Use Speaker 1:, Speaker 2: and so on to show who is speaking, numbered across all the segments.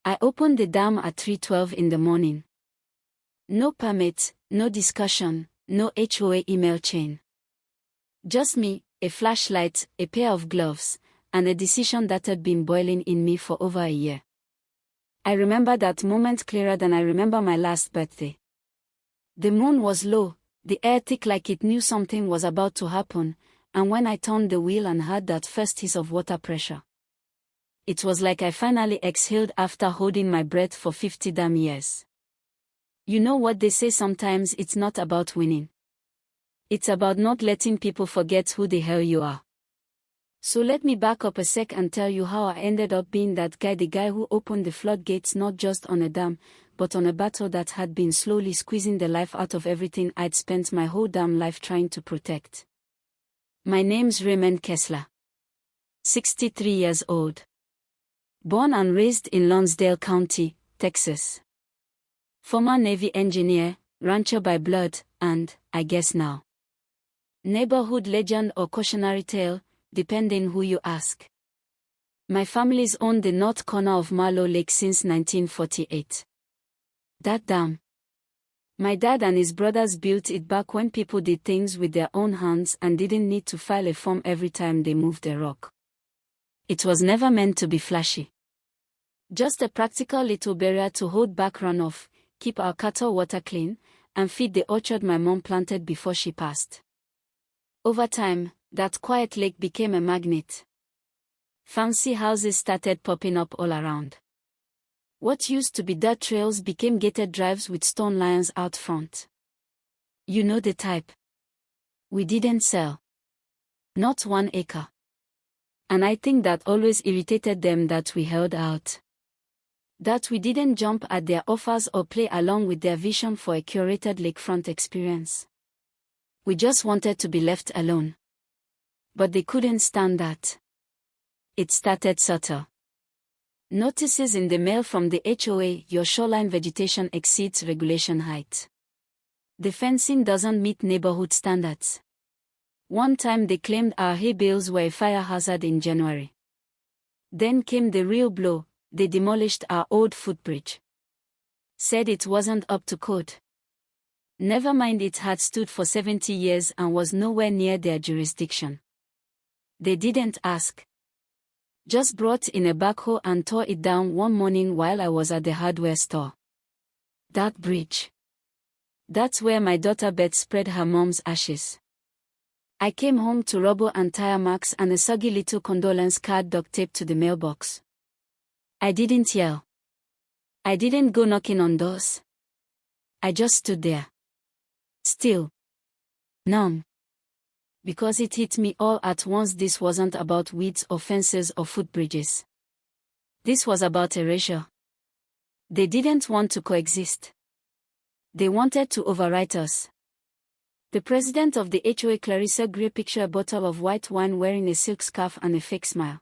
Speaker 1: I opened the dam at 3:12 in the morning. No permit, no discussion, no HOA email chain. Just me, a flashlight, a pair of gloves, and a decision that had been boiling in me for over a year. I remember that moment clearer than I remember my last birthday. The moon was low, the air thick like it knew something was about to happen, and when I turned the wheel and heard that first hiss of water pressure, it was like I finally exhaled after holding my breath for 50 damn years. You know what they say, sometimes it's not about winning. It's about not letting people forget who the hell you are. So let me back up a sec and tell you how I ended up being that guy, the guy who opened the floodgates not just on a dam, but on a battle that had been slowly squeezing the life out of everything I'd spent my whole damn life trying to protect. My name's Raymond Kessler. 63 years old. Born and raised in Lonsdale County, Texas. Former Navy engineer, rancher by blood, and, I guess now, neighborhood legend or cautionary tale, depending who you ask. My family's owned the north corner of Marlow Lake since 1948. That dam. My dad and his brothers built it back when people did things with their own hands and didn't need to file a form every time they moved a rock. It was never meant to be flashy. Just a practical little barrier to hold back runoff, keep our cattle water clean, and feed the orchard my mom planted before she passed. Over time, that quiet lake became a magnet. Fancy houses started popping up all around. What used to be dirt trails became gated drives with stone lions out front. You know the type. We didn't sell. Not 1 acre. And I think that always irritated them, that we held out. That we didn't jump at their offers or play along with their vision for a curated lakefront experience. We just wanted to be left alone. But they couldn't stand that. It started subtle. Notices in the mail from the HOA: your shoreline vegetation exceeds regulation height. The fencing doesn't meet neighborhood standards. One time they claimed our hay bales were a fire hazard in January. Then came the real blow: they demolished our old footbridge. Said it wasn't up to code. Never mind, it had stood for 70 years and was nowhere near their jurisdiction. They didn't ask. Just brought in a backhoe and tore it down one morning while I was at the hardware store. That bridge. That's where my daughter Beth spread her mom's ashes. I came home to rubble and tire marks and a soggy little condolence card duct taped to the mailbox. I didn't yell. I didn't go knocking on doors. I just stood there. Still. Numb. Because it hit me all at once, this wasn't about weeds or fences or footbridges. This was about erasure. They didn't want to coexist. They wanted to overwrite us. The president of the HOA, Clarissa Gray, pictured a bottle of white wine wearing a silk scarf and a fake smile.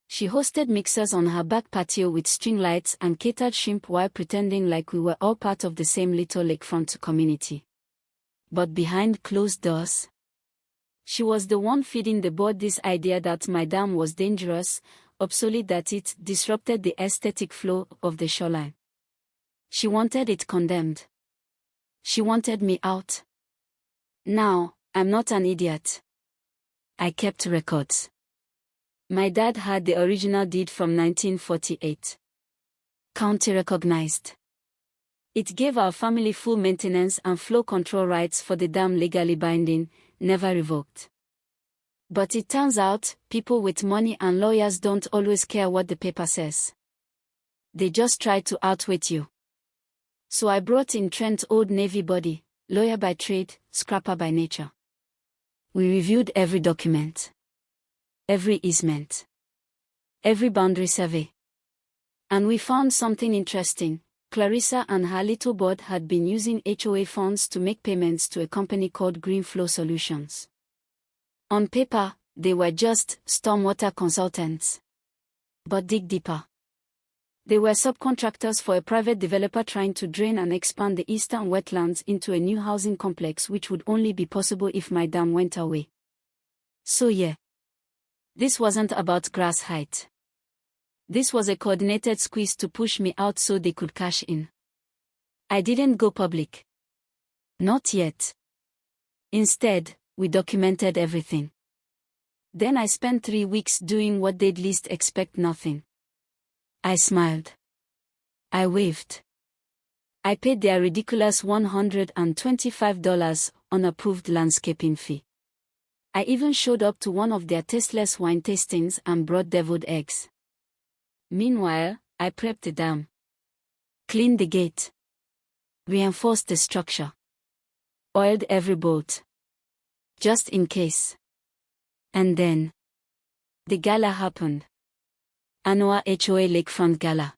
Speaker 1: She hosted mixers on her back patio with string lights and catered shrimp while pretending like we were all part of the same little lakefront community. But behind closed doors, she was the one feeding the board this idea that my dam was dangerous, obsolete, that it disrupted the aesthetic flow of the shoreline. She wanted it condemned. She wanted me out. Now, I'm not an idiot. I kept records. My dad had the original deed from 1948. County recognized. It gave our family full maintenance and flow control rights for the dam, legally binding, never revoked. But it turns out, people with money and lawyers don't always care what the paper says. They just try to outwit you. So I brought in Trent, old Navy buddy, lawyer by trade, scrapper by nature. We reviewed every document, every easement, every boundary survey. And we found something interesting. Clarissa and her little board had been using HOA funds to make payments to a company called Green Flow Solutions. On paper, they were just stormwater consultants. But dig deeper. They were subcontractors for a private developer trying to drain and expand the eastern wetlands into a new housing complex, which would only be possible if my dam went away. So yeah. This wasn't about grass height. This was a coordinated squeeze to push me out so they could cash in. I didn't go public. Not yet. Instead, we documented everything. Then I spent 3 weeks doing what they'd least expect: nothing. I smiled. I waved. I paid their ridiculous $125 unapproved landscaping fee. I even showed up to one of their tasteless wine tastings and brought deviled eggs. Meanwhile, I prepped the dam, cleaned the gate, reinforced the structure, oiled every bolt, just in case. And then, the gala happened. Annual HOA Lakefront Gala.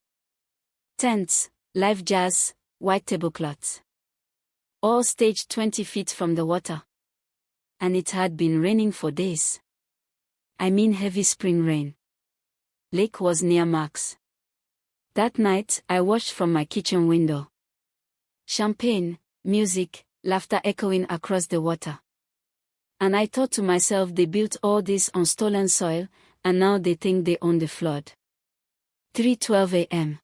Speaker 1: Tents, live jazz, white tablecloths. All staged 20 feet from the water. And it had been raining for days. I mean heavy spring rain. Lake was near max. That night, I watched from my kitchen window. Champagne, music, laughter echoing across the water. And I thought to myself, they built all this on stolen soil, and now they think they own the flood. 3:12 a.m.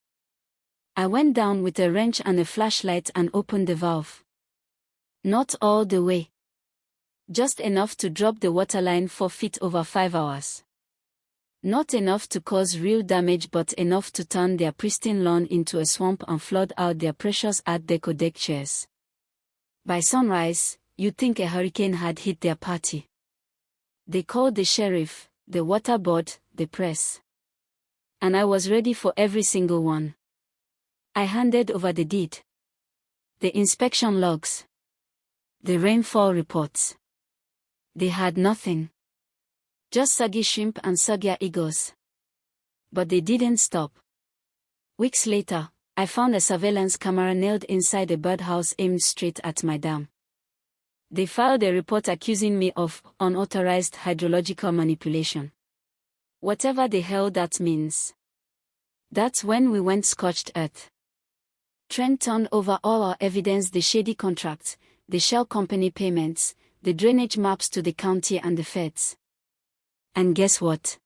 Speaker 1: I went down with a wrench and a flashlight and opened the valve. Not all the way. Just enough to drop the waterline 4 feet over 5 hours. Not enough to cause real damage, but enough to turn their pristine lawn into a swamp and flood out their precious Art Deco deck chairs. By sunrise, you'd think a hurricane had hit their party. They called the sheriff, the water board, the press. And I was ready for every single one. I handed over the deed, the inspection logs, the rainfall reports. They had nothing. Just soggy shrimp and soggier egos. But they didn't stop. Weeks later, I found a surveillance camera nailed inside a birdhouse aimed straight at my dam. They filed a report accusing me of unauthorized hydrological manipulation. Whatever the hell that means. That's when we went scorched earth. Trent turned over all our evidence: the shady contracts, the shell company payments, the drainage maps to the county and the feds. And guess what?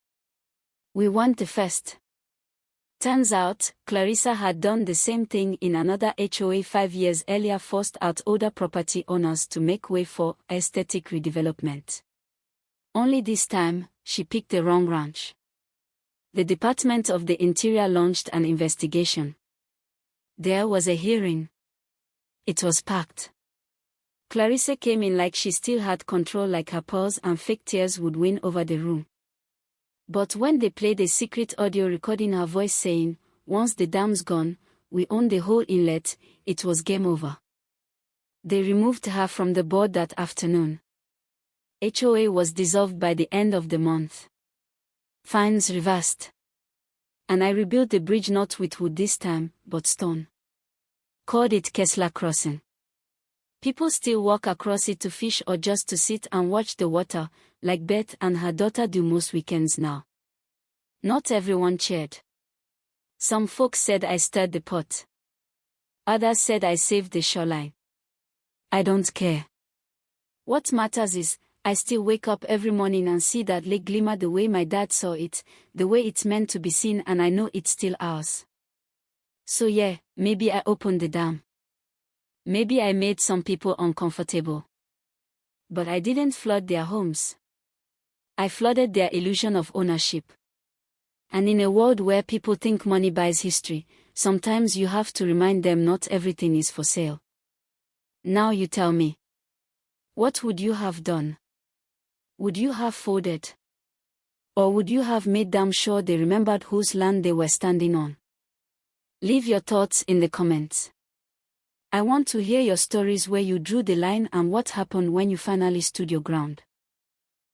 Speaker 1: We won the first. Turns out, Clarissa had done the same thing in another HOA 5 years earlier, forced out older property owners to make way for aesthetic redevelopment. Only this time, she picked the wrong ranch. The Department of the Interior launched an investigation. There was a hearing. It was packed. Clarissa came in like she still had control, like her pulse and fake tears would win over the room. But when they played a secret audio recording her voice saying, "Once the dam's gone, we own the whole inlet," it was game over. They removed her from the board that afternoon. HOA was dissolved by the end of the month. Fines reversed. And I rebuilt the bridge, not with wood this time, but stone. Called it Kessler Crossing. People still walk across it to fish or just to sit and watch the water, like Beth and her daughter do most weekends now. Not everyone cheered. Some folks said I stirred the pot. Others said I saved the shoreline. I don't care. What matters is, I still wake up every morning and see that lake glimmer the way my dad saw it, the way it's meant to be seen, and I know it's still ours. So yeah, maybe I opened the dam. Maybe I made some people uncomfortable. But I didn't flood their homes. I flooded their illusion of ownership. And in a world where people think money buys history, sometimes you have to remind them not everything is for sale. Now you tell me. What would you have done? Would you have folded? Or would you have made damn sure they remembered whose land they were standing on? Leave your thoughts in the comments. I want to hear your stories, where you drew the line and what happened when you finally stood your ground.